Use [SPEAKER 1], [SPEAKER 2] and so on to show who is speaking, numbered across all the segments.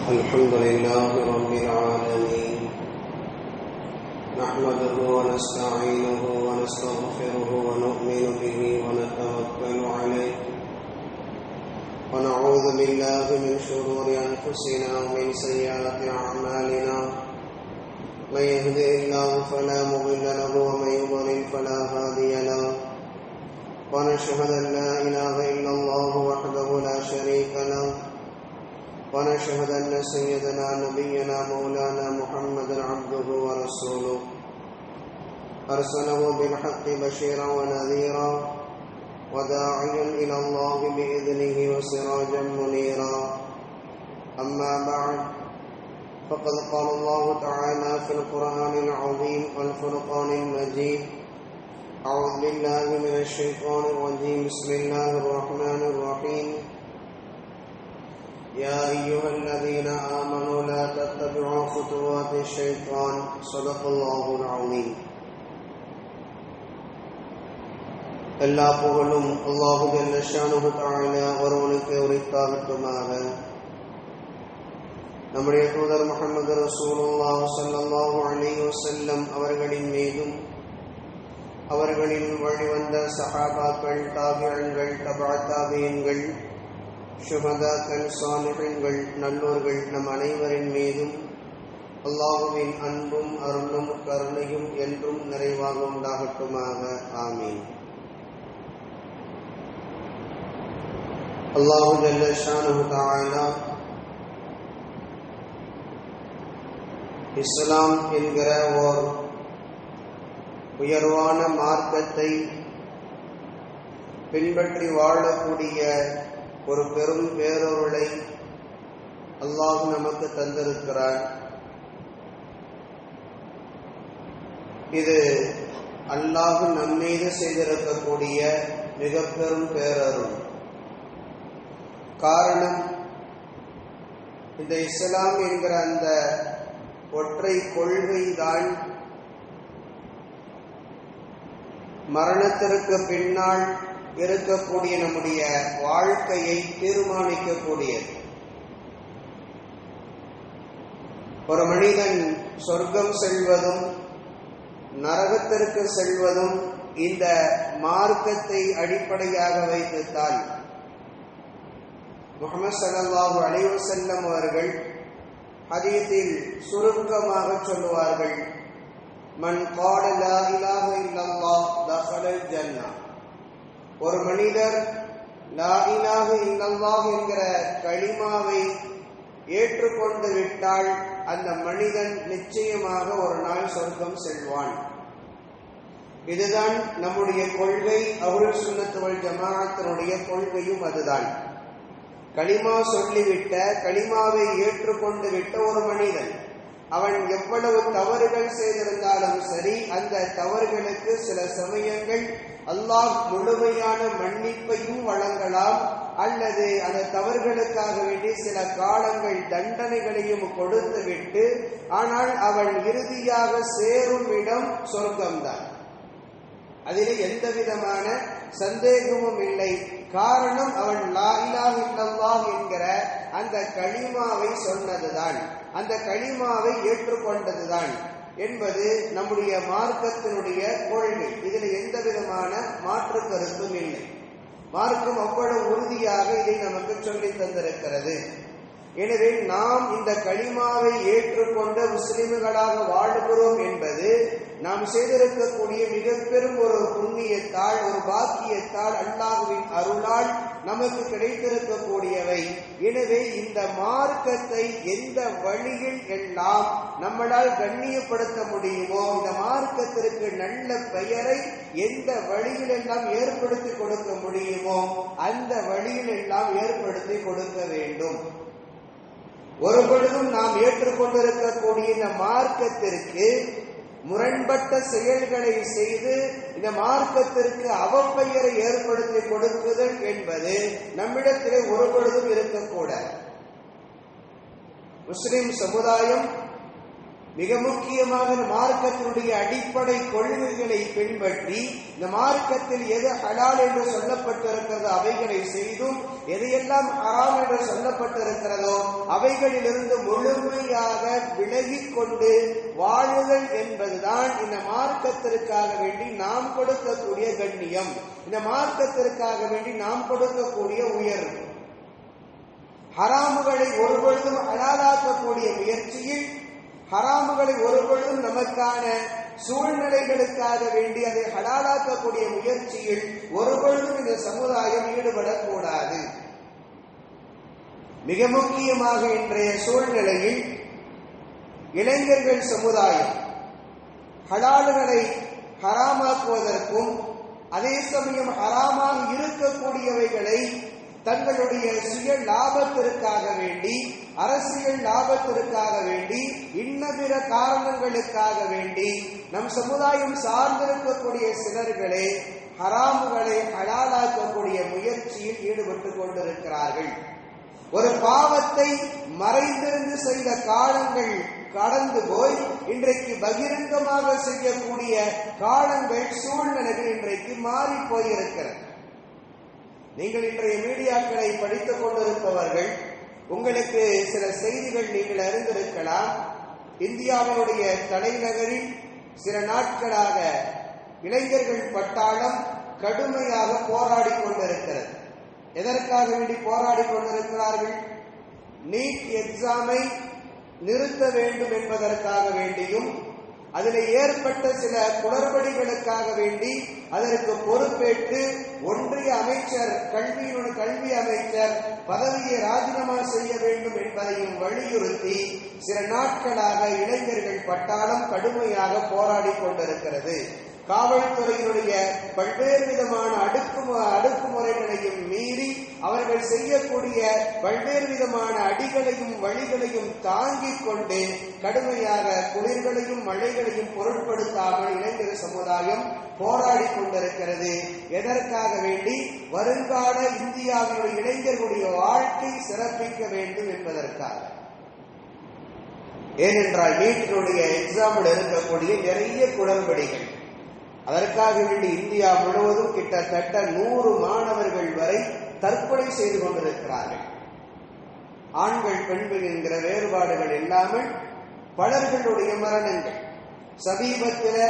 [SPEAKER 1] الحمد لله رب العالمين نحمده ونستعينه ونستغفره ونؤمن به ونتوكل عليه ونعوذ بالله من شرور أنفسنا ومن سيئات أعمالنا من يهده الله فلا مضل له ومن يضلل فلا هادي له ونشهد أن لا إله إلا الله وحده لا شريك له ونشهد أن سيدنا نبينا مولانا محمد عبده ورسوله أرسله بالحق بشيرا ونذيرا وداعيا إلى الله بإذنه وسراجا منيرا أما بعد فقد قال الله تعالى في القرآن العظيم والفرقان المجيد أعوذ بالله من الشيطان الرجيم بسم الله الرحمن الرحيم يا أيها الذين آمنوا لا تتبعوا خطوات الشيطان صدق الله العظيم. எல்லா புகழும் அல்லாஹு ஜல்ல ஷானுஹு தஆலா ஒருவனுக்கு உரித்தாகட்டுமாக. நம்முடைய தூதர் முஹம்மது ரசூலுல்லாஹ் ஸல்லல்லாஹு அலைஹி வஸல்லம் அவர்களின் மீதும் அவர்களின் வழிவந்த சஹாபாக்கள், தாபிஈன்கள், தபஅ தாபிஈன்கள், ஷுஹதாக்கள், சாலிஹீன்கள், நல்லோர்கள் நம் அனைவரின் மீதும் அல்லாஹ்வின் அன்பும் அருளும் கருணையும் என்றும் நிறைவாக உண்டாகட்டுமாக. ஆமீன். அல்லாஹு ஜல்ல ஷானுஹு தஆலா இஸ்லாம் என்கிற ஓர் உயர்வான மார்க்கத்தை பின்பற்றி வாழக்கூடிய ஒரு பெரும் பேரொருளை அல்லாஹ் நமக்கு தந்திருக்கிறார். இது அல்லாஹ் நம்மீது செய்திருக்கக்கூடிய மிக பெரும் பேரருள். காரணம், இந்த இஸ்லாம் என்கிற அந்த ஒற்றை கொள்கைதான் மரணத்திற்கு பின்னால் இருக்கக்கூடிய நம்முடைய வாழ்க்கையை தீர்மானிக்கக்கூடியது. ஒரு மனிதன் சொர்க்கம் செல்வதும் நரகத்திற்கு செல்வதும் இந்த மார்க்கத்தை அடிப்படையாக வைத்துத்தான். முஹம்மது ஸல்லல்லாஹு அலைஹி வஸல்லம் அவர்கள் ஹதீஸில் சுருக்கமாக சொல்லுவார்கள், மன் கால லா இலாஹ இல்லல்லாஹ் தஹலல் ஜன்னah. ஒரு மனிதர் லா இலாஹ இல்லல்லாஹ் என்கிற கலிமாவை ஏற்றுக்கொண்டு விட்டால் அந்த மனிதன் நிச்சயமாக ஒரு நாள் சொர்க்கம் செல்வான். இதுதான் நம்முடைய கொள்கை. அஹ்லுஸ் சுன்னத் வல் ஜமாஅத்தினுடைய கொள்கையும் அதுதான். கலிமா சொல்லிவிட்ட, கலிமாவை ஏற்றுக்கொண்டு விட்ட ஒரு மனிதன் அவன் எவ்வளவு தவறுகள் செய்திருந்தாலும் சரி, அந்த தவறுகளுக்கு சில சமயங்கள் அல்லாஹ் முழுமையான மன்னிப்பையும் வழங்கலாம், அல்லது அந்த தவறுகளுக்காக வேண்டி சில காலங்கள் தண்டனைகளையும் கொடுத்துவிட்டு, ஆனால் அவன் இறுதியாக சேரும் இடம் சொர்க்கம்தான். அதிலே எந்த விதமான சந்தேகமும் இல்லை. காரணம், அவன் லா இலாஹ இல்லல்லாஹ் என்கிற அந்த கலிமாவை சொன்னதுதான், அந்த கலிமாவை ஏற்றுக்கொண்டதுதான் என்பது நம்முடைய மார்க்கத்தினுடைய கொள்கை. இதில் எந்த விதமான மாற்று கருத்தும் இல்லை. மார்க்கம் அவ்வளவு உறுதியாக இதை நமக்கு சொல்லி தந்திருக்கிறது. எனவே நாம் இந்த கலிமாவை ஏற்றுக்கொண்ட முஸ்லிம்களாக வாழுகிறோம் என்பது நாம் செய்திருக்கக்கூடிய மிக பெரும் ஒரு புண்ணியத்தால், ஒரு பாக்கியத்தால், அல்லாஹ்வின் அருளால் நமக்கு கிடைத்திருக்கக்கூடியவை. எனவே இந்த மார்க்கத்தை எந்த வழியில் எல்லாம் நம்மளால் கண்ணியப்படுத்த முடியுமோ, இந்த மார்க்கத்திற்கு நல்ல பெயரை எந்த வழியில் எல்லாம் ஏற்படுத்தி கொடுக்க முடியுமோ அந்த வழியில் எல்லாம் ஏற்படுத்தி கொடுக்க வேண்டும். ஒரு பொழுதும் நாம் ஏற்றுக்கொண்டிருக்கக்கூடிய இந்த மார்க்கத்திற்கு முரண்பட்ட செயல்களை செய்து இந்த மார்க்கத்திற்கு அவப்பெயரை ஏற்படுத்தி கொடுக்குதல் என்பது நம்மிடத்திலே ஒரு பொழுதும் இருக்கக்கூடாது. முஸ்லிம் சமுதாயம் மிக முக்கியமாக மார்க்கத்தினுடைய அடிப்படை கொள்கைகளை பின்பற்றி இந்த மார்க்கத்தில் எது ஹலால் என்று சொல்லப்பட்டிருக்கிறதோ அவைகளை செய்தும், எதையெல்லாம் ஹராம் என்று சொல்லப்பட்டிருக்கிறதோ அவைகளிலிருந்து முழுமையாக விலகிக் கொண்டு வாழுதல் என்பதுதான் இந்த மார்க்கத்திற்காக வேண்டி நாம் கொடுக்கக்கூடிய கண்ணியம், இந்த மார்க்கத்திற்காக வேண்டி நாம் கொடுக்கக்கூடிய உயர்வு. ஹராமுகளை ஒருபொழுதும் ஹலாலாக்கக்கூடிய முயற்சியில், ஹராமுகளை ஒருபொழுதும் நமக்கான சூழ்நிலைகளுக்காக வேண்டி அதை ஹலாலாக்கக்கூடிய முயற்சியில் ஒருபொழுதும் இந்த சமுதாயம் ஈடுபடக்கூடாது. மிக முக்கியமாக இன்றைய சூழ்நிலையில் இளைஞர்கள் சமுதாயம் ஹலால்களை ஹராமாக்குவதற்கும், அதே சமயம் ஹராமாக இருக்கக்கூடியவைகளை தங்களுடைய சுய லாபத்திற்காக வேண்டி, அரசியல் லாபத்திற்காக வேண்டி, இன்ன பிற காரணங்களுக்காக வேண்டி நம் சமுதாயம் சார்ந்திருக்கக்கூடிய சிலர்களே ஹராமுகளை ஹலாலாக்கக்கூடிய முயற்சியில் ஈடுபட்டு கொண்டிருக்கிறார்கள். ஒரு பாவத்தை மறைந்திருந்து செய்த காலங்கள் கடந்து போய் இன்றைக்கு பகிரங்கமாக செய்யக்கூடிய காலங்கள், சூழ்நிலைகள் இன்றைக்கு மாறி போயிருக்கிறது. நீங்கள் இன்றைய மீடியாக்களை படித்துக் கொண்டிருப்பவர்கள், உங்களுக்கு சில செய்திகள் நீங்கள் அறிந்திருக்கலாம். இந்தியாவினுடைய தலைநகரில் சில நாட்களாக இளைஞர்கள் பட்டாளம் கடுமையாக போராடி கொண்டிருக்கிறது. எதற்காக வேண்டி போராடி கொண்டிருக்கிறார்கள்? நீட் எக்ஸாமை நிறுத்த வேண்டும் என்பதற்காக வேண்டியும், அதில் ஏற்பட்ட சில குளறுபடிகளுக்காக வேண்டி அதற்கு பொறுப்பேற்று ஒன்றிய அமைச்சர், கல்வி அமைச்சர் பதவியை ராஜினாமா செய்ய வேண்டும் என்பதையும் வலியுறுத்தி சில நாட்களாக இளைஞர்கள் பட்டாளம் கடுமையாக போராடி கொண்டிருக்கிறது. காவல்துறையினுடைய பல்வேறு விதமான அடக்குமுறைகளையும் மீறி அவர்கள் செய்யக்கூடிய பல்வேறு விதமான அடிகளையும் வழிகளையும் தாங்கிக் கொண்டு கடுமையாக குளிர்களையும் மழைகளையும் பொருட்படுத்தாமல் இளைஞர் சமுதாயம் போராடி கொண்டிருக்கிறது. எதற்காக வேண்டி? வருங்கால இந்தியாவினுடைய இளைஞர்களுடைய வாழ்க்கை சிறப்பிக்க வேண்டும் என்பதற்காக. ஏனென்றால் நீட்டினுடைய எக்ஸாமில் இருக்கக்கூடிய நிறைய குளறுபடிகள், அதற்காக வேண்டி இந்தியா முழுவதும் கிட்டத்தட்ட 100 மாணவர்கள் வரை தற்கொலை செய்து கொண்டிருக்கிறார்கள். ஆண்கள் பெண்கள் என்கிற வேறுபாடுகள் இல்லாமல் பலர்களுடைய மரணங்கள். சமீபத்தில்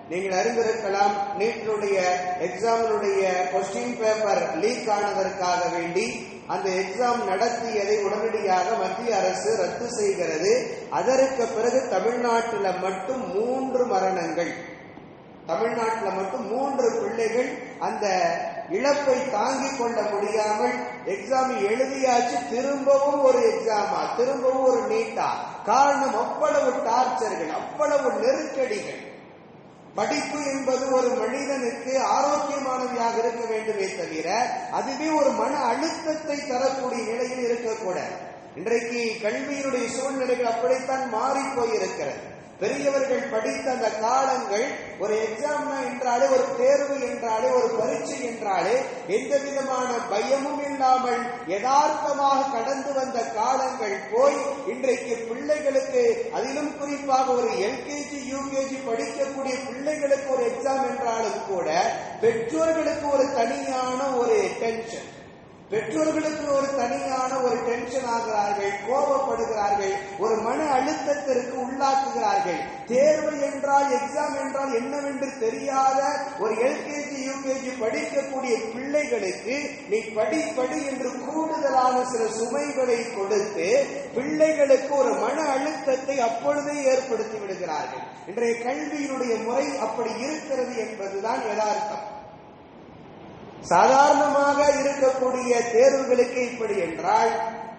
[SPEAKER 1] நீங்கள் அறிந்திருக்கலாம், நீட்டினுடைய எக்ஸாமினுடைய கொஸ்டின் பேப்பர் லீக் ஆனதற்காக வேண்டி அந்த எக்ஸாம் நடத்தியதை உடனடியாக மத்திய அரசு ரத்து செய்கிறது. அதற்கு பிறகு தமிழ்நாட்டில் மட்டும் 3 மரணங்கள். தமிழ்நாட்டில் மட்டும் 3 பிள்ளைகள் அந்த இழப்பை தாங்கிக் கொள்ள முடியாமல் எக்ஸாம் எழுதியாச்சு, திரும்பவும் ஒரு எக்ஸாமா, திரும்பவும் ஒரு நீட்டா. காரணம் அவ்வளவு டார்ச்சர்கள், அவ்வளவு நெருக்கடிகள். படிப்பு என்பது ஒரு மனிதனுக்கு ஆரோக்கியமானவையாக இருக்க வேண்டுமே தவிர அதுவே ஒரு மன அழுத்தத்தை தரக்கூடிய நிலையில் இருக்கக்கூடாது. இன்றைக்கு கல்வியினுடைய சூழ்நிலைகள் அப்படித்தான் மாறி போயிருக்கிறது. பெரியவர்கள் படித்த அந்த காலங்கள், ஒரு எக்ஸாம் என்றாலே, ஒரு தேர்வு என்றாலே, ஒரு பரீட்சை என்றாலே எந்த விதமான பயமும் இல்லாமல் யதார்த்தமாக கடந்து வந்த காலங்கள் போய் இன்றைக்கு பிள்ளைகளுக்கு, அதிலும் குறிப்பாக ஒரு எல்கேஜி யூகேஜி படிக்கக்கூடிய பிள்ளைகளுக்கு ஒரு எக்ஸாம் என்றாலும் கூட பெற்றோர்களுக்கு ஒரு தனியான ஒரு டென்ஷன், பெற்றோர்களுக்கு ஒரு தனியான ஒரு டென்ஷன் ஆகிறார்கள், கோபப்படுகிறார்கள், ஒரு மன அழுத்தத்திற்கு உள்ளாக்குகிறார்கள். தேர்வு என்றால், எக்ஸாம் என்றால் என்னவென்று தெரியாத ஒரு எல்கேஜி யூகேஜி படிக்கக்கூடிய பிள்ளைகளுக்கு நீ படி என்று கூடுதலான சில சுமைகளை கொடுத்து பிள்ளைகளுக்கு ஒரு மன அழுத்தத்தை அப்பொழுதே ஏற்படுத்தி விடுகிறார்கள். இன்றைய கல்வியினுடைய முறை அப்படி இருக்கிறது என்பதுதான் யதார்த்தம். சாதாரணமாக இருக்கக்கூடிய தேர்வுகளுக்கு இப்படி என்றால்,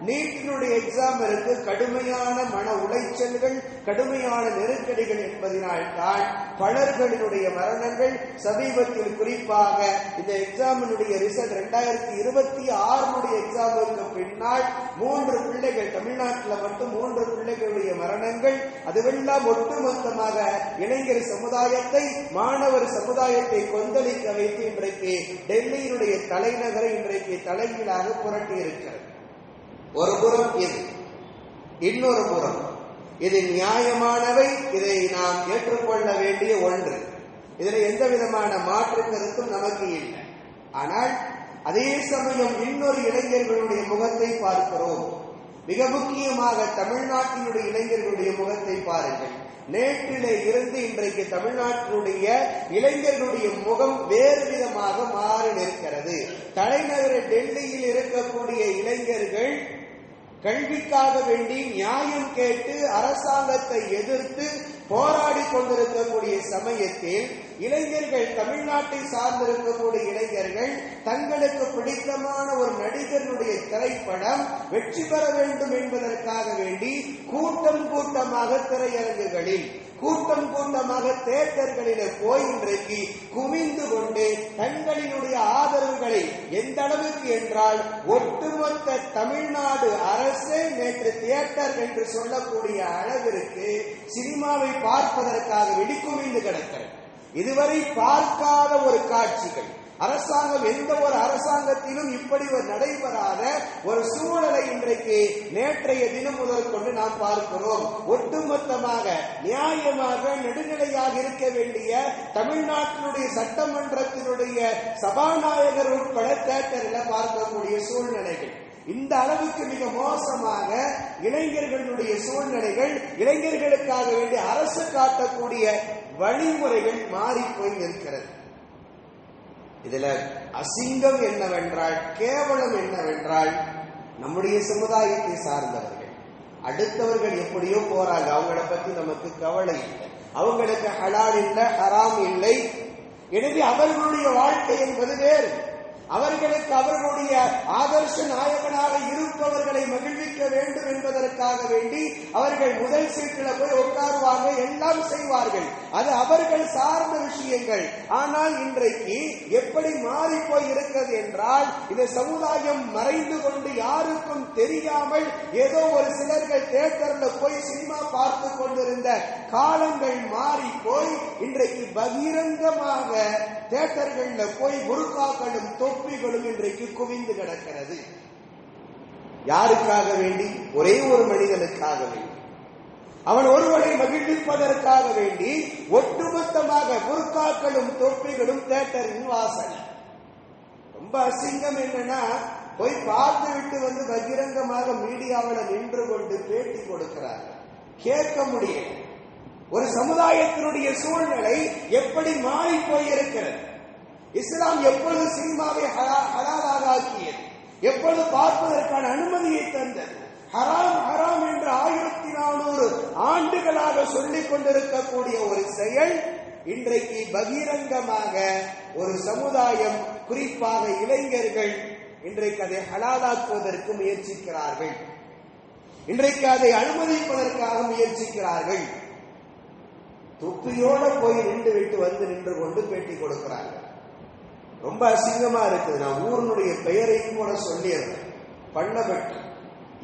[SPEAKER 1] நீட்டினுடைய எக்ஸாமிற்கு கடுமையான மன உளைச்சல்கள், கடுமையான நெருக்கடிகள் என்பதனால் தான் பலர்களினுடைய மரணங்கள். சமீபத்தில் குறிப்பாக இந்த எக்ஸாமினுடைய ரிசல்ட் 2026 எக்ஸாமுக்கு பின்னால் 3 பிள்ளைகள், தமிழ்நாட்டில் மட்டும் 3 பிள்ளைகளுடைய மரணங்கள். அதுவெல்லாம் ஒட்டுமொத்தமாக இளைஞர் சமுதாயத்தை, மாணவர் சமுதாயத்தை கொந்தளிக்க வைத்து இன்றைக்கு டெல்லியினுடைய தலைநகரை இன்றைக்கு தலைகீழாக புரட்டி இருக்கிறது. ஒரு புறம் இது, இன்னொரு புறம் இது நியாயமானவை, இதை நாம் ஏற்றுக்கொள்ள வேண்டிய ஒன்று. இதில் எந்த விதமான மாற்று கருத்தும் நமக்கு இல்லை. ஆனால் அதே சமயம் இன்னொரு இளைஞர்களுடைய முகத்தை பார்க்கிறோம். மிக முக்கியமாக தமிழ்நாட்டினுடைய இளைஞர்களுடைய முகத்தை பாருங்கள். நேற்றிலே இருந்து இன்றைக்கு தமிழ்நாட்டினுடைய இளைஞர்களுடைய முகம் வேறு விதமாக மாறி நிற்கிறது. தலைநகர் டெல்லியில் இருக்கக்கூடிய இளைஞர்கள் கல்விக்காக வேண்டி நியாயம் கேட்டு அரசாங்கத்தை எதிர்த்து போராடி கொண்டிருக்கக்கூடிய சமயத்தில் இளைஞர்கள், தமிழ்நாட்டை சார்ந்திருக்கக்கூடிய இளைஞர்கள் தங்களுக்கு பிடித்தமான ஒரு நடிகருடைய திரைப்படம் வெற்றி பெற வேண்டும் என்பதற்காக வேண்டி கூட்டம் கூட்டமாக திரையரங்குகளில், கூட்டம் கூட்டமாக தியேட்டர்களிலே போய் இன்றைக்கு குவிந்து கொண்டு தங்களினுடைய ஆதரவுகளை எந்த அளவுக்கு என்றால் ஒட்டுமொத்த தமிழ்நாடு அரசே நேற்று தியேட்டர் என்று சொல்லக்கூடிய அளவிற்கு சினிமாவை பார்ப்பதற்காக வெடிக்குவிந்து கிடக்கிறது. இதுவரை பார்க்காத ஒரு காட்சிகள். அரசாங்கம், எந்த ஒரு அரசாங்கத்திலும் இப்படி ஒரு நடைபெறாத ஒரு சூழலை இன்றைக்கு நேற்றைய தினம் முதல் கொண்டு நாம் பார்க்கிறோம். ஒட்டுமொத்தமாக நியாயமாக நடுநிலையாக இருக்க வேண்டிய தமிழ்நாட்டினுடைய சட்டமன்றத்தினுடைய சபாநாயகர் உட்பட தியேட்டரில் பார்க்கக்கூடிய சூழ்நிலைகள். இந்த அளவுக்கு மிக மோசமாக இளைஞர்களுடைய சூழ்நிலைகள், இளைஞர்களுக்காக வேண்டிய அரசு காட்டக்கூடிய வழிமுறைகள் மாறி போய் நிற்கிறது. இதுல அசிங்கம் என்னவென்றால், கேவலம் என்னவென்றால், நம்முடைய சமுதாயத்தை சார்ந்தவர்கள் அடுத்தவர்கள் எப்படியோ போறாங்க, அவங்கள பத்தி நமக்கு கவலை இல்லை. அவங்களுக்கு ஹலால் இல்லை, ஹராம் இல்லை. எனவே அவர்களுடைய வாழ்க்கை என்பது வேறு. அவர்களுக்கு அவர்களுடைய ஆதர்ச நாயகனாக இருப்பவர்களை மகிழ்விக்க வேண்டும் என்பதற்காக வேண்டி அவர்கள் முதல் சீட்டில் போய் உட்காருவாங்க, எல்லாம் செய்வார்கள். அது அவர்கள் சார்ந்த விஷயங்கள். ஆனால் இன்றைக்கு எப்படி மாறி போய் இருக்கிறது என்றால், இந்த சமுதாயம் மறைந்து கொண்டு யாருக்கும் தெரியாமல் ஏதோ ஒரு சிலர்கள் தியேட்டர்ல போய் சினிமா பார்த்து கொண்டிருந்த காலங்கள் மாறி போய் இன்றைக்கு பகிரங்கமாக தியேட்டர்கள்ல போய் புர்காக்களும் தொப்பிகளும் இன்றைக்கு குவிந்து கிடக்கிறது. யாருக்காக வேண்டி? ஒரே ஒரு மனிதனுக்காக வேண்டி, அவன் ஒருவனை மகிழ்விப்பதற்காக வேண்டி ஒட்டுமொத்தமாக புர்காக்களும் தொப்பிகளும் தியேட்டரின் வாசல். ரொம்ப அசிங்கம் என்னன்னா, போய் பார்த்து விட்டு வந்து பகிரங்கமாக மீடியாவில் நின்று கொண்டு பேட்டி கொடுக்கிறார்கள். கேட்க முடியும். ஒரு சமுதாயத்தினுடைய சூழ்நிலை எப்படி மாறி போயிருக்கிறது. இஸ்லாம் எப்பொழுது சினிமாவை ஹலாலாக ஆக்கியது, எப்பொழுது பார்ப்பதற்கான அனுமதியை தந்தது. ஹராம் ஹராம் என்று 1400 ஆண்டுகளாக சொல்லிக் கொண்டிருக்கக்கூடிய ஒரு செயல் இன்றைக்கு பகிரங்கமாக ஒரு சமுதாயம், குறிப்பாக இளைஞர்கள் இன்றைக்கு அதை ஹலாலாக்குவதற்கு முயற்சிக்கிறார்கள். இன்றைக்கு அதை அனுமதிப்பதற்காக முயற்சிக்கிறார்கள். தொப்பியோட போய் நின்று விட்டு வந்து நின்று கொண்டு பேட்டி கொடுக்கிறாங்க. ரொம்ப அசிங்கமா இருக்குது. நான் ஊரினுடைய பெயரையும் கூட சொல்லிடுறேன். பண்ணப்பட்டு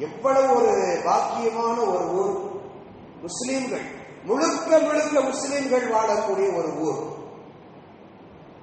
[SPEAKER 1] எவ்வளவு ஒரு பாக்கியமான ஒரு ஊர். முஸ்லிம்கள் முழுக்க முழுக்க முஸ்லிம்கள் வாழக்கூடிய ஒரு ஊர்.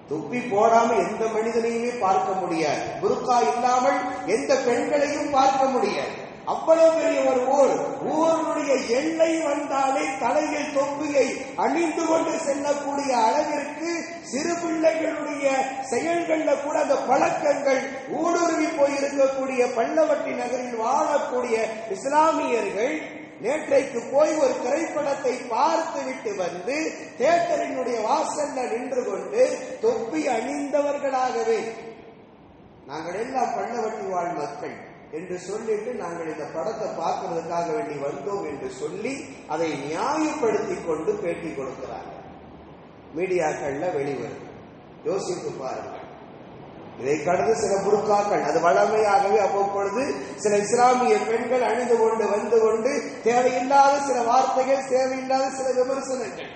[SPEAKER 1] தொப்பி போடாம எந்த மனிதனையுமே பார்க்க முடியாது. புர்கா இல்லாமல் எந்த பெண்களையும் பார்க்க முடியாது. அவ்வளவு பெரிய ஒரு ஊர். ஊருடைய எல்லை வந்தாலே தலையில் தொப்பியை அணிந்து கொண்டு செல்லக்கூடிய அளவிற்கு சிறு பிள்ளைகளுடைய செயல்கள்ல கூட அந்த பழக்கங்கள் ஊடுருவி போயிருக்கக்கூடிய பள்ளவட்டி நகரில் வாழக்கூடிய இஸ்லாமியர்கள் நேற்றைக்கு போய் ஒரு திரைப்படத்தை பார்த்து விட்டு வந்து தியேட்டரினுடைய வாசல்ல நின்று கொண்டு தொப்பி அணிந்தவர்களாகவே நாங்கள் எல்லாம் பள்ளவட்டி வாழ் மக்கள் என்று சொல்லிட்டு நாங்கள் இந்த படத்தை பார்க்கறதுக்காக வேண்டி வந்தோம் என்று சொல்லி அதை நியாயப்படுத்தி கொண்டு பேட்டி கொடுக்கிறாங்க. மீடியாக்கள்ல வெளிவரும். யோசித்து பாருங்கள். இதை கடந்து சில புர்காக்கள், அது வளமையாகவே அவ்வப்பொழுது சில இஸ்லாமிய பெண்கள் அணிந்து கொண்டு வந்து கொண்டு தேவையில்லாத சில வார்த்தைகள், தேவையில்லாத சில விமர்சனங்கள்,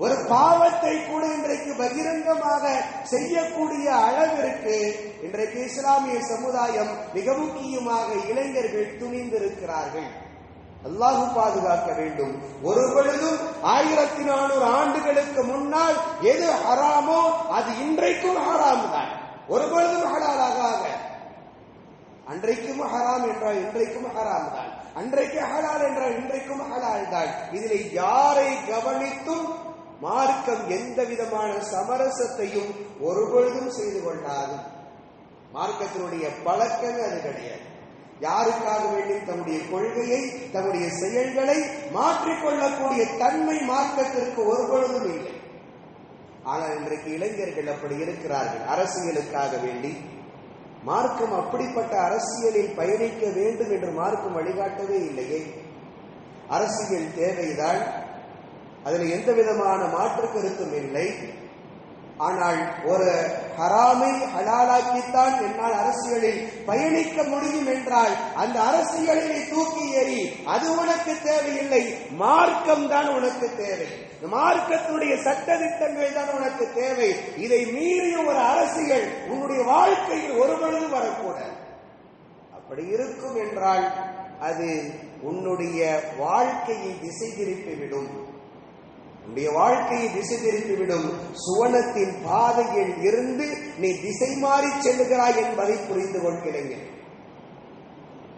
[SPEAKER 1] ஒரு பாவத்தை கூட இன்றைக்கு பகிரங்கமாக செய்யக்கூடிய அளவிற்கு இன்றைக்கு இஸ்லாமிய சமுதாயம், மிக முக்கியமாக இளைஞர்கள் துணிந்திருக்கிறார்கள். அல்லாஹ் பாதுகாக்க வேண்டும். ஒரு பொழுதும் 1400 ஆண்டுகளுக்கு முன்னால் எது ஹராமோ அது இன்றைக்கும் ஹராம் தான். ஒரு பொழுதும் ஹலாலாக, அன்றைக்கும் ஹராம் என்றால் இன்றைக்கும் ஹராம் தான். அன்றைக்கு ஹலால் என்றால் இன்றைக்கும் ஹலால் தான். இதில் யாரை கவனித்தும் மார்க்கம் எந்த விதமான சமரசத்தையும் ஒருபொழுதும் செய்து கொள்ளாது. மார்க்கத்தினுடைய பழக்கம் அது கிடையாது. யாருக்காக வேண்டி தன்னுடைய கொள்கையை, தன்னுடைய செயல்களை மாற்றிக்கொள்ளக்கூடிய தன்மை மார்க்கத்திற்கு ஒருபொழுதும் இல்லை. ஆனால் இன்றைக்கு இளைஞர்கள் அப்படி இருக்கிறார்கள். அரசியலுக்காக வேண்டி மார்க்கம் அப்படிப்பட்ட அரசியலில் பயணிக்க வேண்டும் என்று மார்க்கம் வழிகாட்டவே இல்லையே. அரசியல் தேவைதான், அதில் எந்த விதமான மாற்று கருத்தும் இல்லை. ஆனால் ஒரு ஹராமை ஹலாலாக்கித்தான் என்னால் அரசியலில் பயணிக்க முடியும் என்றால் அந்த அரசியலை தூக்கி எறி, அது உனக்கு தேவையில்லை. மார்க்கம் தான் உனக்கு தேவை, மார்க்கத்துடைய சட்டதிட்டங்கள் தான் உனக்கு தேவை. இதை மீறிய ஒரு அரசியல் உன்னுடைய வாழ்க்கையில் ஒருபொழுது வரக்கூடாது. அப்படி இருக்கும் என்றால் அது உன்னுடைய வாழ்க்கையை திசை திருப்பிவிடும். உன்னுடைய வாழ்க்கையை திசை திருப்பிவிடும். சுவனத்தின் பாதையில் இருந்து நீ திசை மாறி செல்லுகிறாய் என்பதை புரிந்து கொள்கிறேன்.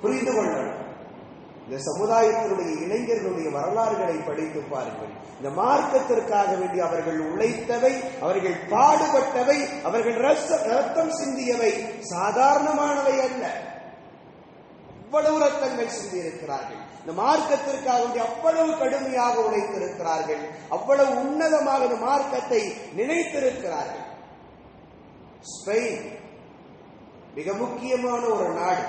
[SPEAKER 1] புரிந்து கொள்ளணும். இந்த சமுதாயத்தினுடைய இளைஞர்களுடைய வரலாறுகளை படித்து பாருங்கள். இந்த மார்க்கத்திற்காக வேண்டி அவர்கள் உழைத்தவை, அவர்கள் பாடுபட்டவை, அவர்கள் ரத்தம் சிந்தியவை சாதாரணமானவை அல்ல. அவ்வளவு ரத்தங்கள் சிந்தி இருக்கிறார்கள். இந்த மார்க்கத்திற்காக வேண்டி அவ்வளவு கடுமையாக உழைத்திருக்கிறார்கள். அவ்வளவு உன்னதமாக இந்த மார்க்கத்தை நினைத்திருக்கிறார்கள். ஸ்பெயின் மிக முக்கியமான ஒரு நாடு.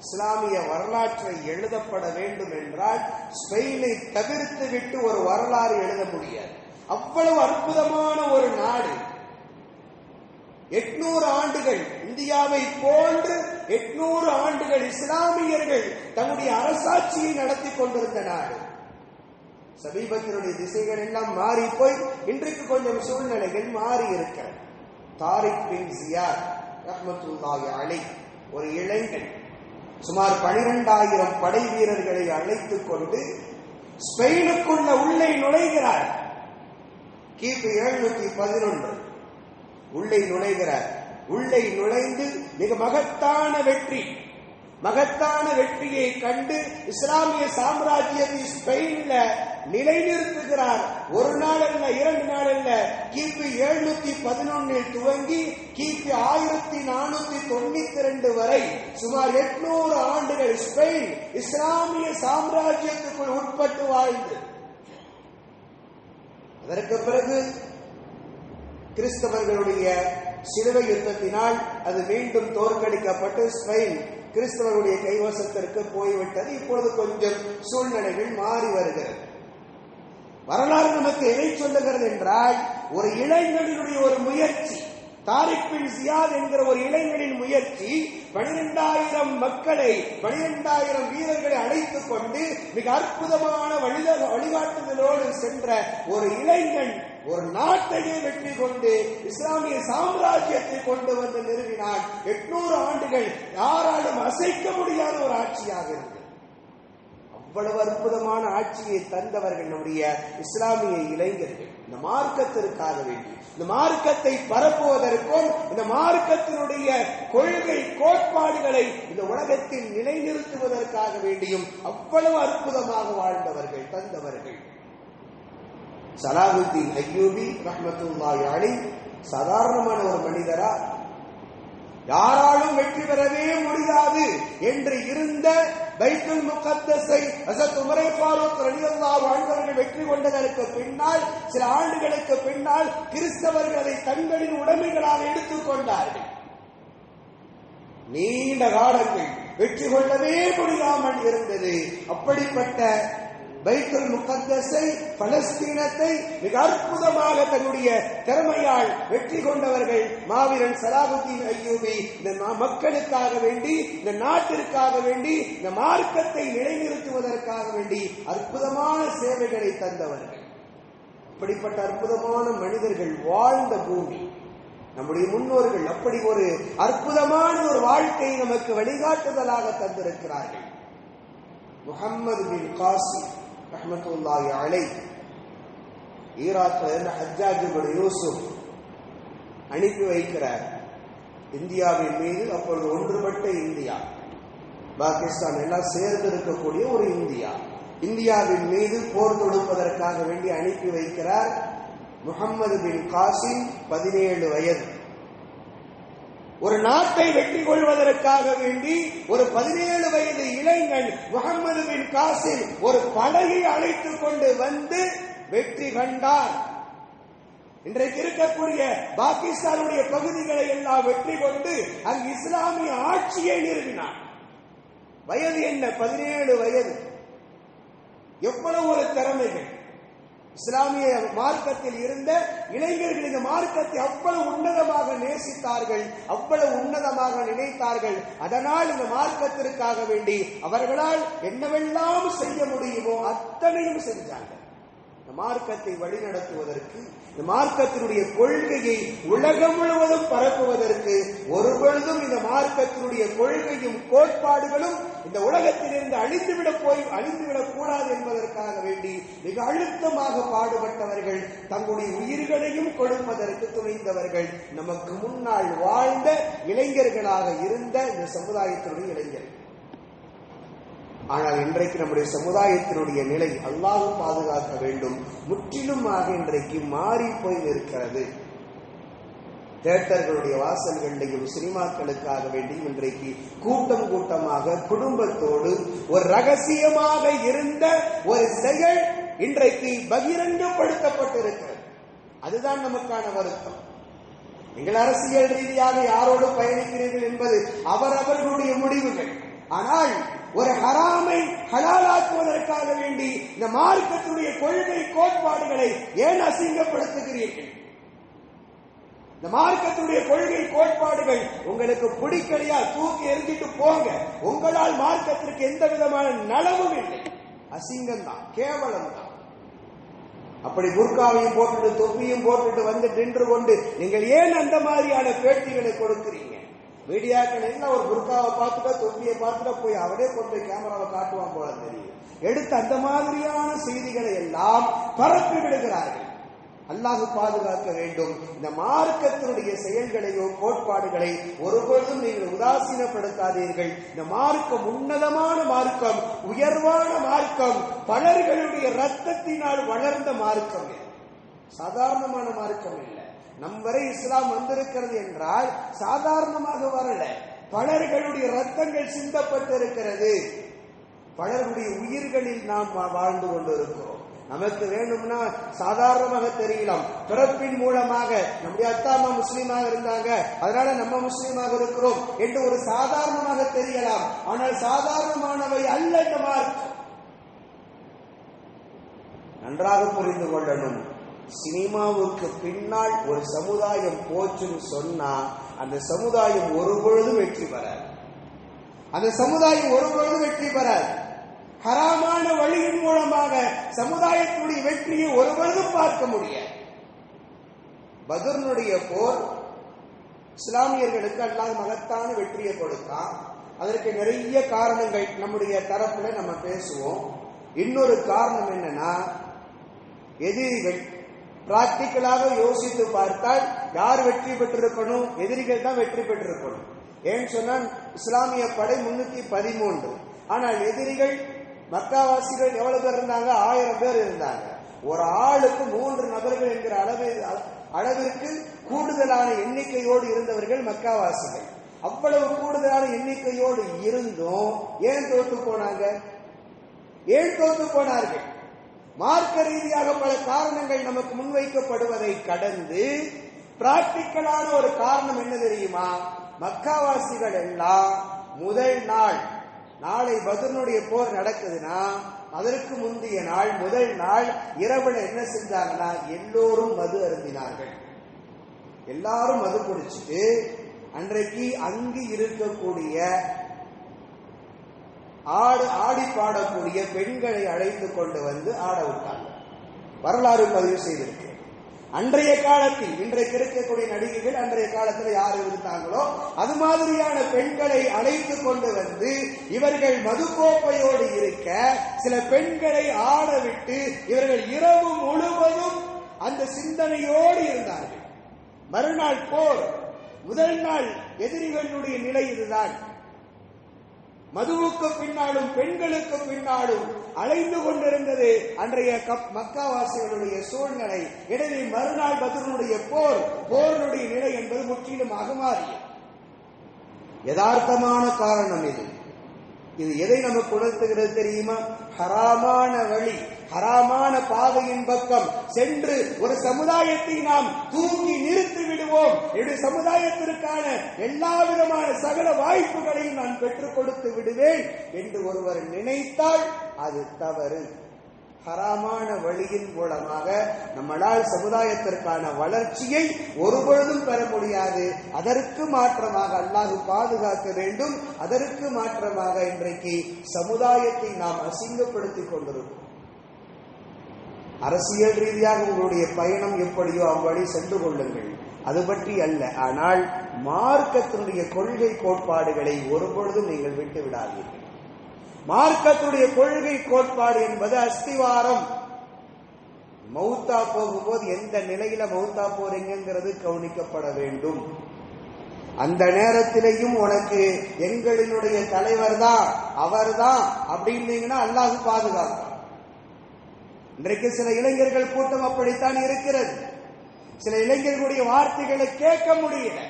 [SPEAKER 1] இஸ்லாமிய வரலாற்றை எழுதப்பட வேண்டும் என்றால் ஸ்பெயினை தவிர்த்து விட்டு ஒரு வரலாறு எழுத முடியாது. அவ்வளவு அற்புதமான ஒரு நாடு. 800 ஆண்டுகள் இந்தியாவை போன்று 800 ஆண்டுகள் இஸ்லாமியர்கள் தன்னுடைய அரசாட்சியை நடத்தி கொண்டிருந்த நாடு. சமீபத்தினுடைய திசைகள் எல்லாம் மாறி போய் இன்றைக்கு கொஞ்சம் சூழ்நிலைகள் மாறி இருக்கிறது. தாரிக் பின் ஜியாத் ரஹ்மத்துல்லாஹி அலைஹி ஒரு இளைஞன் சுமார் 12,000 படை வீரர்களை அழைத்துக் கொண்டு ஸ்பெயினுக்குள்ள உள்ளே நுழைகிறார். கிபி 711 உள்ளே நுழைகிறார். உள்ளே நுழைந்து மிக மகத்தான வெற்றியை கண்டு இஸ்லாமிய சாம்ராஜ்யத்தை ஸ்பெயின்ல நிலைநிறுத்துகிறார். ஒரு நாள் அல்ல, 2 நாள் அல்ல. கிபி 711 துவங்கி கிபி 1492 வரை சுமார் 800 ஆண்டுகள் ஸ்பெயின் இஸ்லாமிய சாம்ராஜ்யத்துக்குள் உட்பட்டு வாழ்ந்து, அதற்கு பிறகு கிறிஸ்தவர்களுடைய சிலுவை யுத்தத்தினால் அது மீண்டும் தோற்கடிக்கப்பட்டு ஸ்பெயின் கிறிஸ்தவர்களுடைய கைவசத்திற்கு போய்விட்டது. இப்பொழுது கொஞ்சம் சூழ்நிலைகள் மாறி வருகிறது. வரலாறு நமக்கு எதை சொல்லுகிறது என்றால், ஒரு இளைஞனுடைய ஒரு முயற்சி, தாரிக் பின் ஜியாத் என்கிற ஒரு இளைஞனின் முயற்சி 12,000 மக்களை, 12,000 வீரர்களை அழைத்துக் கொண்டு மிக அற்புதமான வழிகாட்டுதலோடு சென்ற ஒரு இளைஞன் ஒரு நாட்டையே வெற்றி கொண்டு இஸ்லாமிய சாம்ராஜ்யத்தை கொண்டு வந்து நிறுவினார். 800 ஆண்டுகள் யாராலும் அசைக்க முடியாத ஒரு ஆட்சியாக இருந்தது. அவ்வளவு அற்புதமான ஆட்சியை தந்தவர்கள் நம்முடைய இஸ்லாமிய இளைஞர்கள். இந்த மார்க்கத்திற்காக வேண்டி, இந்த மார்க்கத்தை பரப்புவதற்கும், இந்த மார்க்கத்தினுடைய கொள்கை கோட்பாடுகளை இந்த உலகத்தில் நிலைநிறுத்துவதற்காக வேண்டியும் அவ்வளவு அற்புதமாக வாழ்ந்தவர்கள், தந்தவர்கள். சலாஹுத்தீன் அய்யூபி ரஹ்மத்துல்லாஹி அலைஹி சாதாரணமான ஒரு மனிதரா, யாராலும் வெற்றி பெறவே முடியாது என்று இருந்த பைத்துல் முகத்தஸை ஹஸரத் உமர் ஃபாரூக் ரலியல்லாஹு அன்ஹு அவர்கள் வெற்றி கொண்டதற்கு பின்னால், சில ஆண்டுகளுக்கு பின்னால் கிறிஸ்தவர்கள் அதை தங்களின் உடைமைகளாக எடுத்துக் கொண்டார்கள். நீண்ட காலங்கள் வெற்றி கொள்ளவே முடியாமல் இருந்தது. அப்படிப்பட்ட பைத்துல் முகத்தஸை, பலஸ்தீனத்தை மிக அற்புதமாக தன்னுடைய திறமையால் வெற்றி கொண்டவர்கள் மாவீரன் சலாஹுத்தீன் அய்யூபி. இந்த மக்களுக்காக வேண்டி, இந்த நாட்டிற்காக வேண்டி, இந்த மார்க்கத்தை நிலைநிறுத்துவதற்காக வேண்டி அற்புதமான சேவைகளை தந்தவர்கள். அப்படிப்பட்ட அற்புதமான மனிதர்கள் வாழ்ந்த பூமி நம்முடைய முன்னோர்கள். அப்படி ஒரு அற்புதமான ஒரு வாழ்க்கையை நமக்கு வழிகாட்டுதலாக தந்திருக்கிறார்கள். முஹம்மது பின் காசிம் ரஹ்மத்துல்லாஹி அலைஹி ஈராக்ல இருந்த ஹஜ்ஜாஜ் இப்னு யூசுப் அனுப்பி வைக்கிறார் இந்தியாவின் மீது. அப்பொழுது ஒன்றுபட்ட இந்தியா, பாகிஸ்தான் எல்லாம் சேர்ந்து இருக்கக்கூடிய ஒரு இந்தியாவின் மீது போர் தொடுப்பதற்காக வேண்டி அனுப்பி வைக்கிறார் முகமது பின் காசிம். 17 வயது. ஒரு நாட்டை வெற்றி கொள்வதற்காக வேண்டி ஒரு 17 வயது இளைஞன் முகமது பின் காசிம் ஒரு படையை அழைத்துக் கொண்டு வந்து வெற்றி கண்டார். இன்றைக்கு இருக்கக்கூடிய பாகிஸ்தானுடைய பகுதிகளை எல்லாம் வெற்றி கொண்டு அங்கு இஸ்லாமிய ஆட்சியை நிறுவினார். வயது என்ன? 17 வயது. எவ்வளவு ஒரு திறமைகள்! இஸ்லாமிய மார்க்கத்தில் இருந்த இளைஞர்கள் இந்த மார்க்கத்தை அவ்வளவு உன்னதமாக நேசித்தார்கள், அவ்வளவு உன்னதமாக நினைத்தார்கள். அதனால் இந்த மார்க்கத்திற்காக வேண்டி அவர்களால் என்னவெல்லாம் செய்ய முடியுமோ அத்தனையும் செஞ்சார்கள். இந்த மார்க்கத்தை வழிநடத்துவதற்கு, இந்த மார்க்கத்தினுடைய கொள்கையை உலகம் முழுவதும் பரப்புவதற்கு, ஒருபொழுதும் இந்த மார்க்கத்தினுடைய கொள்கையும் கோட்பாடுகளும் இந்த உலகத்திலிருந்து அழிந்துவிடக் கூடாது என்பதற்காக வேண்டி மிக அழுத்தமாக பாடுபட்டவர்கள், தங்களுடைய உயிர்களையும் கொடுப்பதற்கு துணிந்தவர்கள், நமக்கு முன்னால் வாழ்ந்த இளைஞர்களாக இருந்த இந்த சமுதாயத்தினுடைய இளைஞர்கள். ஆனால் இன்றைக்கு நம்முடைய சமுதாயத்தினுடைய நிலை, அல்லாஹ் பாதுகாக்க வேண்டும், முற்றிலுமாக இன்றைக்கு மாறி போய் இருக்கிறது. தியேட்டர்களுடைய வாசல்களிலும் சினிமாக்களுக்காக வேண்டி இன்றைக்கு கூட்டம் கூட்டமாக குடும்பத்தோடு ஒரு ரகசியமாக இருந்த ஒரு செயல் இன்றைக்கு பகிரங்கப்படுத்தப்பட்டிருக்கிறது. அதுதான் நமக்கான வருத்தம். நீங்கள் அரசியல் ரீதியாக யாரோடு பயணிக்கிறீர்கள் என்பது அவரவர்களுடைய முடிவுகள். ஆனால் ஒரு ஹராமை ஹலாலாக்குவதற்காக வேண்டி இந்த மார்க்கத்துடைய கொள்கை கோட்பாடுகளை ஏன் அசிங்கப்படுத்துகிறீர்கள்? இந்த மார்க்கத்துடைய கொள்கை கோட்பாடுகள் உங்களுக்கு பிடிக்கலையா, தூக்கி எரிஞ்சிட்டு போங்க. உங்களால் மார்க்கத்திற்கு எந்த விதமான நலவும் இல்லை. அசிங்கம் தான், கேவலம் தான். அப்படி புர்காவையும் போட்டுட்டு தொப்பியும் போட்டுட்டு வந்து நின்று கொண்டு நீங்கள் ஏன் அந்த மாதிரியான பேட்டிகளை கொடுக்கிறீங்க? மீடியாக்கள் எல்லாம் ஒரு புர்காவை பார்த்துட்டா, தொப்பியை பார்த்துட்டா போய் அவரே கொண்டு கேமராவை காட்டுவான் போல தெரியும். எடுத்து அந்த மாதிரியான செய்திகளை எல்லாம் பரப்பி விடுகிறார்கள். அல்லாஹ் பாதுகாக்க வேண்டும். இந்த மார்க்கத்தினுடைய செயல்களையோ கோட்பாடுகளை ஒருபொழுதும் நீங்கள் உதாசீனப்படுத்தாதீர்கள். இந்த மார்க்கம் உன்னதமான மார்க்கம், உயர்வான மார்க்கம், பலர்களுடைய ரத்தத்தினால் வளர்ந்த மார்க்கம், சாதாரணமான மார்க்கம் இல்லை. நம் வரை இஸ்லாம் வந்திருக்கிறது என்றால் சாதாரணமாக வரல. பலர்களுடைய ரத்தங்கள் சிந்தப்பட்டிருக்கிறது. பலருடைய உயிர்களில் நாம் வாழ்ந்து கொண்டிருக்கிறோம். நமக்கு வேணும்னா சாதாரணமாக தெரியலாம். பிறப்பின் மூலமாக நம்முடைய அத்தா அம்மா முஸ்லீமாக இருந்தாங்க, அதனால நம்ம முஸ்லீமாக இருக்கிறோம் என்று ஒரு சாதாரணமாக தெரியலாம். ஆனால் சாதாரணமானவை அல்ல இந்த மார்க்கம். நன்றாக புரிந்து கொள்ளணும். சினிமாவுக்கு பின்னால் ஒரு சமுதாயம் போச்சுன்னு சொன்னா அந்த சமுதாயம் ஒருபொழுதும் வெற்றி பெறாது. அந்த சமுதாயம் ஒருபொழுதும் வெற்றி பெறாது. ஹராமான வழியின் மூலமாக சமுதாயத்தினுடைய வெற்றியை ஒருபொழுதும் பார்க்க முடியாது. பத்ருடைய போர் இஸ்லாமியர்களுக்கு அல்லாஹ் மகத்தான வெற்றியை கொடுத்தான். அதற்கு நிறைய காரணங்கள் நம்முடைய தரப்புல நம்ம பேசுவோம். இன்னொரு காரணம் என்னன்னா, எதிரிகள் பிராக்டிக்கலாக யோசித்து பார்த்தால் யார் வெற்றி பெற்றிருக்கணும்? எதிரிகள் தான் வெற்றி பெற்றிருக்கணும். ஏன்னு சொன்னால் இஸ்லாமிய படை 313. ஆனால் எதிரிகள் மக்காவாசிகள் எவ்வளவு பேர் இருந்தாங்க? 1000 பேர் இருந்தாங்க. ஒரு ஆளுக்கு 3 நபர்கள் என்கிற அளவிற்கு கூடுதலான எண்ணிக்கையோடு இருந்தவர்கள் மக்காவாசிகள். அவ்வளவு கூடுதலான எண்ணிக்கையோடு இருந்தும் ஏன் தோற்று போனாங்க? ஏன் தோற்று போனார்கள்? மார்க்க ரீதியாக பல காரணங்கள் நமக்கு முன்வைக்கப்படுவதை கடந்து பிராக்டிக்கலான ஒரு காரணம் என்ன தெரியுமா? மக்காவாசிகள் எல்லாம் முதல் நாள், நாளை பத்ருடைய போர் நடக்குதுன்னா அதற்கு முந்தைய நாள், முதல் நாள் இரவுல என்ன செஞ்சாங்கன்னா எல்லோரும் மது அருந்தினார்கள். எல்லாரும் மது குடிச்சிட்டு அன்றைக்கு அங்கு இருக்கக்கூடிய ஆடி பாடக்கூடிய பெண்களை அழைத்து கொண்டு வந்து ஆட விட்டாங்க. வரலாறு பதிவு செய்திருக்கு. அன்றைய காலத்தில், இன்றைக்கு இருக்கக்கூடிய நடிகைகள் அன்றைய காலத்தில் யார் இருந்தாங்களோ அது மாதிரியான பெண்களை அழைத்து கொண்டு வந்து இவர்கள் மதுக்கோப்பையோடு இருக்க சில பெண்களை ஆட விட்டு இவர்கள் இரவு முழுவதும் அந்த சிந்தனையோடு இருந்தார்கள். மறுநாள் போர், முதல் நாள் எதிரிகளுடைய நிலை இதுதான்.
[SPEAKER 2] மதுவுக்கு பின்னாலும் பெண்களுக்கு பின்னாலும் அலைந்து கொண்டிருந்தது அன்றைய மக்காவாசிகளுடைய சூழ்நிலை. எனவே மறுநாள் பத்ருடைய போருடைய நிலை என்பது முற்றிலுமாக மாறியது. யதார்த்தமான காரணம் இது எதை நமக்கு உணர்த்துகிறது தெரியுமா? ஹராமான வழி, ஹராமான பாதையின் பக்கம் சென்று ஒரு சமுதாயத்தை நாம் தூக்கி நிறுத்தி விடுவோம், என்னுடைய சமுதாயத்திற்கான எல்லா விதமான சகல வாய்ப்புகளையும் நான் பெற்றுக் கொடுத்து விடுவேன் என்று ஒருவர் நினைத்தால் அது தவறு. ஹராமான வழியின் மூலமாக நம்மளால் சமுதாயத்திற்கான வளர்ச்சியை ஒருபொழுதும் பெற முடியாது. அதற்கு மாற்றமாக அல்லாஹ் பாதுகாக்க வேண்டும். அதற்கு மாற்றமாக இன்றைக்கு சமுதாயத்தை நாம் அசிங்கப்படுத்திக் கொண்டிருக்கிறோம். அரசியல் ரீதியாக உங்களுடைய பயணம் எப்படியோ அவ்வழி சென்று கொள்ளுங்கள், அது பற்றி அல்ல. ஆனால் மார்க்கத்தினுடைய கொள்கை கோட்பாடுகளை ஒருபொழுதும் நீங்கள் விட்டு விடாதீர்கள். மார்க்கத்துடைய கொள்கை கோட்பாடு என்பது அஸ்திவாரம். மௌத்தா போகும்போது எந்த நிலையில மௌத்தா போறீங்கிறது கவனிக்கப்பட வேண்டும். அந்த நேரத்திலேயும் உனக்கு எங்களினுடைய தலைவர் தான், அவர் தான் அப்படின்னீங்கன்னா அல்லாஹ் பாதுகாப்பான். இன்றைக்கு சில இளைஞர்கள் கூட்டம் அப்படித்தான் இருக்கிறது. சில இளைஞர்களுடைய வார்த்தைகளை கேட்க முடியல.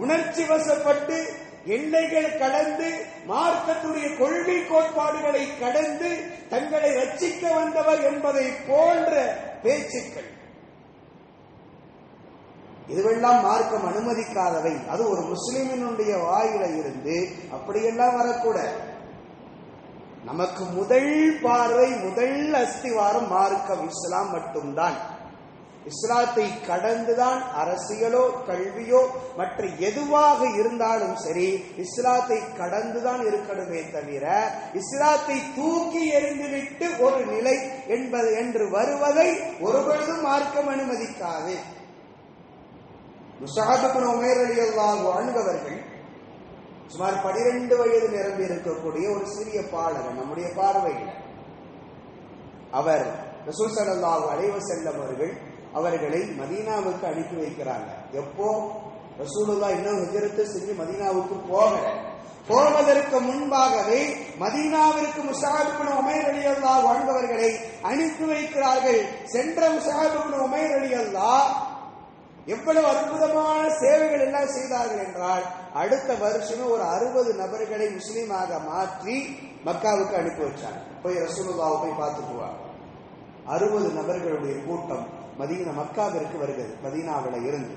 [SPEAKER 2] உணர்ச்சி வசப்பட்டு எல்லைகள் கடந்து மார்க்கத்துடைய கொள்கை கோட்பாடுகளை கடந்து தங்களை ரட்சிக்க வந்தவர் என்பதை போன்ற பேச்சுக்கள், இதுவெல்லாம் மார்க்கம் அனுமதிக்காதவை. அது ஒரு முஸ்லிமினுடைய வாயில இருந்து அப்படியெல்லாம் வரக்கூடாது. நமக்கு முதல் பார்வை, முதல் அஸ்திவாரம் மார்க்கம் இஸ்லாம் மட்டும்தான். இஸ்லாத்தை கடந்துதான் அரசியலோ கல்வியோ மற்ற எதுவாக இருந்தாலும் சரி, இஸ்லாத்தை கடந்துதான் இருக்கணுமே தவிர இஸ்லாத்தை தூக்கி எறிந்துவிட்டு ஒரு நிலை என்று வருவதை ஒருபொழுதும் மார்க்கம் அனுமதிக்காது. முஸ்அப் இப்னு உமைர் ரலியல்லாஹு அன்ஹு அவர்கள் சுமார் 12 வயது நிரம்பி இருக்கக்கூடிய ஒரு சிறிய பாலகன் நம்முடைய பார்வையில். அவர் ரசூல் ஸல்லல்லாஹு அலைஹி வஸல்லம் அவர்களை மதீனாவுக்கு அனுப்பி வைக்கிறாங்க. எப்போ? ரசூலுல்லாஹ் இன்னும் ஹிஜ்ரத் செஞ்சு மதீனாவுக்கு போவதற்கு முன்பாகவே மதீனாவிற்கு முஸ்அப் இப்னு உமைர் ரலியல்லாஹு அன்ஹு அவர்களை அனுப்பி வைக்கிறார்கள். சென்ற முஸ்அப் இப்னு உமைர் ரலியல்லாஹு எவ்வளவு அற்புதமான சேவைகள் எல்லாம் செய்தார்கள் என்றால், அடுத்த வருஷமே ஒரு 60 நபர்களை முஸ்லீமாக மாற்றி மக்காவுக்கு அனுப்பி வச்சாங்க. போய் ரசூலுல்லாஹ் போய் பார்த்துக்குவாங்க. 60 நபர்களுடைய கூட்டம் மக்காவிற்கு வருகிறது. மதீனாவில இருந்து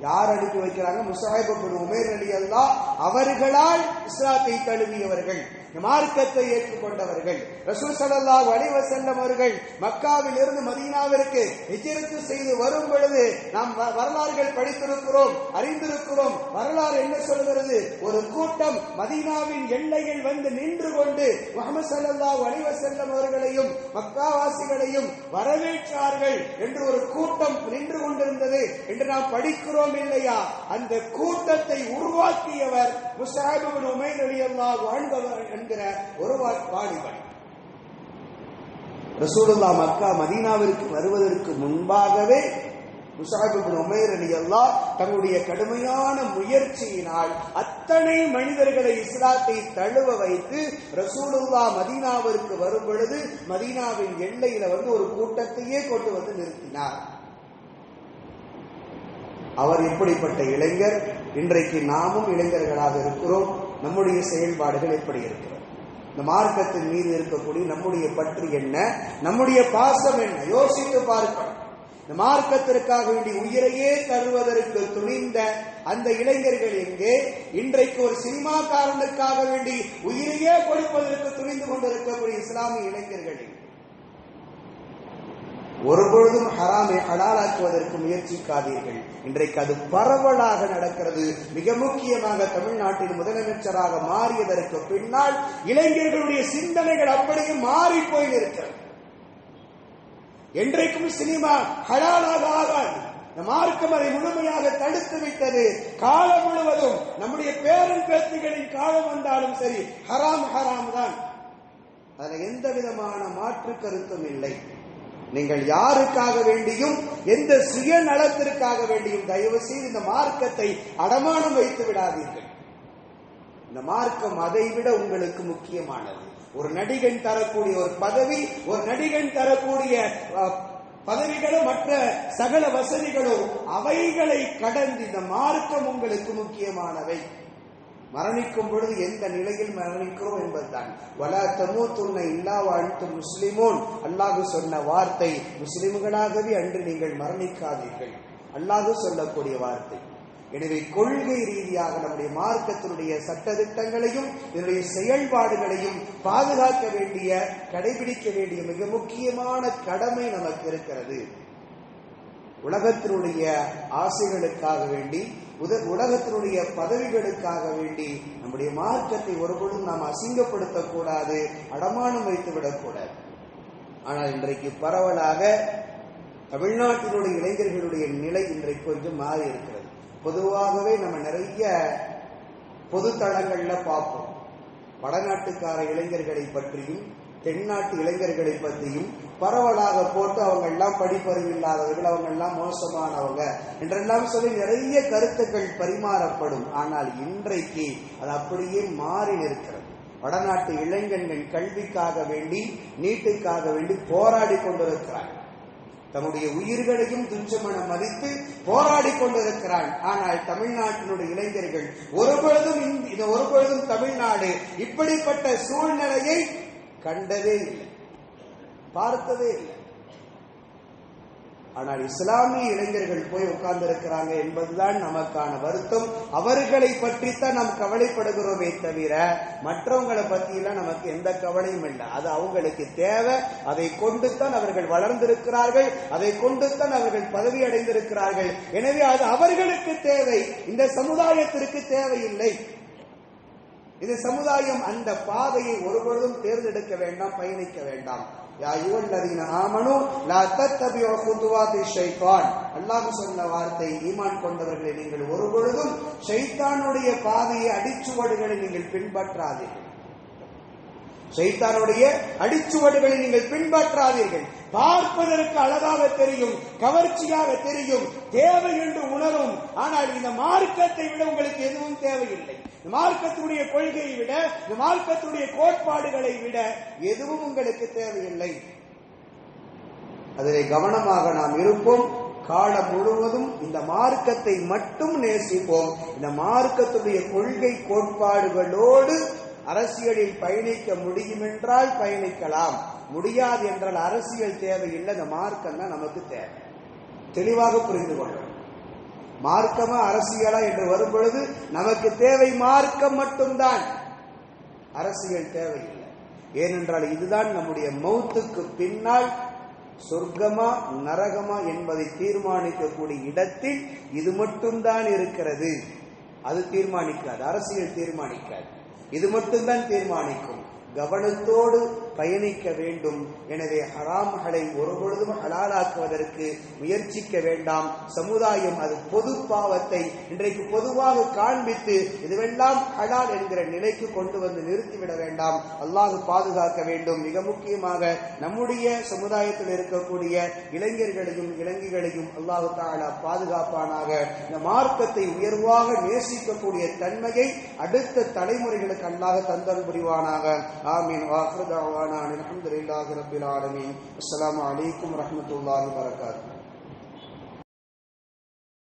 [SPEAKER 2] யார் அனுப்பி வைக்கிறாங்க? முஸ்அப் இப்னு உமைர் ரலியல்லாஹு அவர்களால் இஸ்லாத்தை தழுவியவர்கள், மார்க்கத்தை ஏற்றுக்கொண்டவர்கள். ரசூல் ஸல்லல்லாஹு அலைஹி வஸல்லம் அவர்கள் மக்காவில் இருந்து மதீனாவிற்கு ஹிஜ்ரத் செய்து வரும் பொழுது நாம் வரலாறுகள் படித்திருக்கிறோம், அறிந்திருக்கிறோம். வரலாறு என்ன சொல்கிறது? ஒரு கூட்டம் மதீனாவின் எல்லையில் வந்து நின்று கொண்டு முஹம்மது ஸல்லல்லாஹு அலைஹி வஸல்லம் அவர்களையும் மக்காவாசிகளையும் வரவேற்றார்கள் என்று ஒரு கூட்டம் நின்று கொண்டிருந்தது என்று நாம் படிக்கிறோம் இல்லையா? அந்த கூட்டத்தை உருவாக்கியவர் முஸ்அப் இப்னு உமைர் ரலியல்லாஹு அன்ஹு என்கிற ஒரு வாலிபன். ரசூலுல்லாஹ் மதீனாவிற்கு வருவதற்கு முன்பாகவே முஸ்அப் இப்னு உமைர் ரலியல்லாஹு தங்களுடைய கடுமையான முயற்சியினால் அத்தனை மனிதர்களை இஸ்லாத்தை தழுவ வைத்து ரசூலுல்லாஹ் மதீனாவிற்கு வரும் பொழுது மதீனாவின் எல்லையில வந்து ஒரு கூட்டத்தையே கொண்டு வந்து நிறுத்தினார். அவர் எப்படிப்பட்ட இளைஞர்? இன்றைக்கு நாமும் இளைஞர்களாக இருக்கிறோம். நம்முடைய செயல்பாடுகள் எப்படி இருக்கிறது? இந்த மார்க்கத்தின் மீது இருக்கக்கூடிய நம்முடைய பற்று என்ன, நம்முடைய பாசம் என்ன? யோசித்து பார்க்கணும். இந்த மார்க்கத்திற்காக வேண்டி உயிரையே தருவதற்கு துணிந்த அந்த இளைஞர்கள் எங்கே? இன்றைக்கு ஒரு சினிமாக்காரனுக்காக வேண்டி உயிரையே கொடுப்பதற்கு துணிந்து கொண்டிருக்கக்கூடிய இஸ்லாமிய இளைஞர்கள் ஒருபொழுதும் ஹராமை ஹலாலாக்குவதற்கு முயற்சிக்காதீர்கள். இன்றைக்கு அது பரவலாக நடக்கிறது. மிக முக்கியமாக தமிழ்நாட்டில் முதலமைச்சராக மாறியதற்கு பின்னால் இளைஞர்களுடைய சிந்தனைகள் அப்படியே மாறி போய் இருக்கிறது. என்றைக்கும் சினிமா ஹலாலாக ஆகாது. மார்க்கம் அதை முழுமையாக தடுத்து விட்டது. காலம் முழுவதும் நம்முடைய பேரன் பேத்திகளின் காலம் வந்தாலும் சரி ஹராம் தான். அதில் எந்த விதமான மாற்று கருத்தும் இல்லை. நீங்கள் யாருக்காக வேண்டியும் எந்த சுயநலத்திற்காக வேண்டியும் தயவு செய்து இந்த மார்க்கத்தை அடமானம் வைத்து விடாதீர்கள். இந்த மார்க்கம் அதை விட உங்களுக்கு முக்கியமானது. ஒரு நடிகன் தரக்கூடிய ஒரு பதவி, ஒரு நடிகன் தரக்கூடிய பதவிகளும் மற்ற சகல வசதிகளும் அவைகளை கடந்து இந்த மார்க்கம் உங்களுக்கு முக்கியமானவை. மரணிக்கும் பொழுது எந்த நிலையில் மரணிக்கிறோம் என்பதுதான். வலா தமூத்துன்ன இல்லா வ அன்தும் முஸ்லிமூன், அல்லாஹ் சொன்ன வார்த்தை. முஸ்லிம்களாகவே அன்று நீங்கள் மரணிக்காதீர்கள், அல்லாஹ் சொல்லக்கூடிய வார்த்தை. எனவே கொள்கை ரீதியாக நம்முடைய மார்க்கத்தினுடைய சட்டதிட்டங்களையும் இதனுடைய செயல்பாடுகளையும் பாதுகாக்க வேண்டிய, கடைபிடிக்க வேண்டிய மிக முக்கியமான கடமை நமக்கு இருக்கிறது. உலகத்தினுடைய ஆசைகளுக்காக வேண்டி, உலகத்தினுடைய பதவிகளுக்காக வேண்டி நம்முடைய மார்க்கத்தை ஒருபொழுதும் நாம் அசிங்கப்படுத்தக்கூடாது, அடமானம் வைத்து விடக்கூடாது. ஆனால் இன்றைக்கு பரவலாக தமிழ்நாட்டினுடைய இளைஞர்களுடைய நிலை இன்றைக்கு கொஞ்சம் மாறி இருக்கிறது. பொதுவாகவே நம்ம நிறைய பொது தளங்கள்ல பார்ப்போம், வடநாட்டுக்கார இளைஞர்களை பற்றியும் தென்னாட்டு இளைஞர்களை பற்றியும் பரவலாக போட்டு அவங்க எல்லாம் படிப்பறிவு இல்லாதவர்கள், அவங்க எல்லாம் மோசமானவங்க என்றெல்லாம் சொல்லி நிறைய கருத்துக்கள் பரிமாறப்படும். ஆனால் இன்றைக்கு அது அப்படியே மாறி நிற்கிறது. வடநாட்டு இளைஞர்கள் கல்விக்காக வேண்டி, நீட்டுக்காக வேண்டி போராடி கொண்டிருக்கிறார்கள். தன்னுடைய உயிர்களையும் துச்சமென மதித்து போராடி கொண்டிருக்கிறான். ஆனால் தமிழ்நாட்டினுடைய இளைஞர்கள் ஒருபொழுதும் தமிழ்நாடு இப்படிப்பட்ட சூழ்நிலையை கண்டதே இல்லை, பார்த்ததே இல்லை. ஆனால் இஸ்லாமிய இளைஞர்கள் போய் உட்கார்ந்து இருக்கிறாங்க என்பதுதான் நமக்கான வருத்தம். அவர்களை பற்றித்தான் நாம் கவலைப்படுகிறோமே தவிர மற்றவங்களை பற்றியெல்லாம் நமக்கு எந்த கவலையும் இல்லை. அது அவங்களுக்கு தேவை, அதை கொண்டுத்தான் அவர்கள் வளர்ந்திருக்கிறார்கள், அதை கொண்டுத்தான் அவர்கள் பதவி அடைந்திருக்கிறார்கள். எனவே அது அவர்களுக்கு தேவை, இந்த சமுதாயத்திற்கு தேவையில்லை. இந்த சமுதாயம் அந்த பாதையை ஒருபொழுதும் தேர்ந்தெடுக்க வேண்டாம், பயணிக்க வேண்டாம். அல்லாஹ் சொன்ன வார்த்தை, ஈமான் கொண்டவர்களை நீங்கள் ஒருபொழுதும் ஷைத்தானுடைய பாதையை, அடிச்சுவடுகளை நீங்கள் பின்பற்றாதீர்கள். ஷைத்தானுடைய அடிச்சுவடுகளை நீங்கள் பின்பற்றாதீர்கள். பார்ப்பதற்கு அழகாக தெரியும், கவர்ச்சியாக தெரியும், தேவை என்று உணரும். ஆனால் இந்த மார்க்கத்தை விட உங்களுக்கு எதுவும் தேவையில்லை. இந்த மார்க்கத்துடைய கொள்கையை விட, இந்த மார்க்கத்துடைய கோட்பாடுகளை விட எதுவும் உங்களுக்கு தேவையில்லை. அதிலே கவனமாக நாம் இருப்போம். காலம் முழுவதும் இந்த மார்க்கத்தை மட்டும் நேசிப்போம். இந்த மார்க்கத்துடைய கொள்கை கோட்பாடுகளோடு அரசியலில் பயணிக்க முடியும் என்றால் பயணிக்கலாம், முடியாது என்றால் அரசியல் தேவையில்லை, இந்த மார்க்கம் தான் நமக்கு தேவை. தெளிவாக புரிந்து கொள்ளும். மார்க்கமா அரசியலா என்று வரும் பொழுது நமக்கு தேவை மார்க்கம் மட்டும்தான், அரசியல் தேவையில்லை. ஏனென்றால் இதுதான் நம்முடைய மௌத்துக்கு பின்னால் சொர்க்கமா நரகமா என்பதை தீர்மானிக்கக்கூடிய இடத்தில் இது மட்டும்தான் இருக்கிறது. அது தீர்மானிக்காது, அரசியல் தீர்மானிக்காது, இது மட்டும்தான் தீர்மானிக்கும். கவனத்தோடு பயணிக்க வேண்டும். எனவே ஹராம்களை ஒருபொழுதும் ஹலாலாக்குவதற்கு முயற்சிக்க வேண்டாம். சமுதாயம் அது பொது பாவத்தை இன்றைக்கு பொதுவாக காண்பித்து இதுவெல்லாம் ஹலால் என்கிற நிலைக்கு கொண்டு வந்து நிறுத்திவிட வேண்டாம். அல்லாஹ் பாதுகாக்க வேண்டும். மிக முக்கியமாக நம்முடைய சமுதாயத்தில் இருக்கக்கூடிய இளைஞர்களையும் இளைஞர்களையும் அல்லாஹ் தஆலா பாதுகாப்பானாக. இந்த மார்க்கத்தை உயர்வாக நேசிக்கக்கூடிய தன்மையை அடுத்த தலைமுறைகளுக்கு அல்லாஹ் தந்தல் புரிவானாக. ஆமீன். வாஹிரு தஅவானா அல்ஹம்துலில்லாஹி ரப்பில் ஆலமீன். அஸ்ஸலாமு அலைக்கும் வரஹ்மத்துல்லாஹி வபரகாத்துஹு.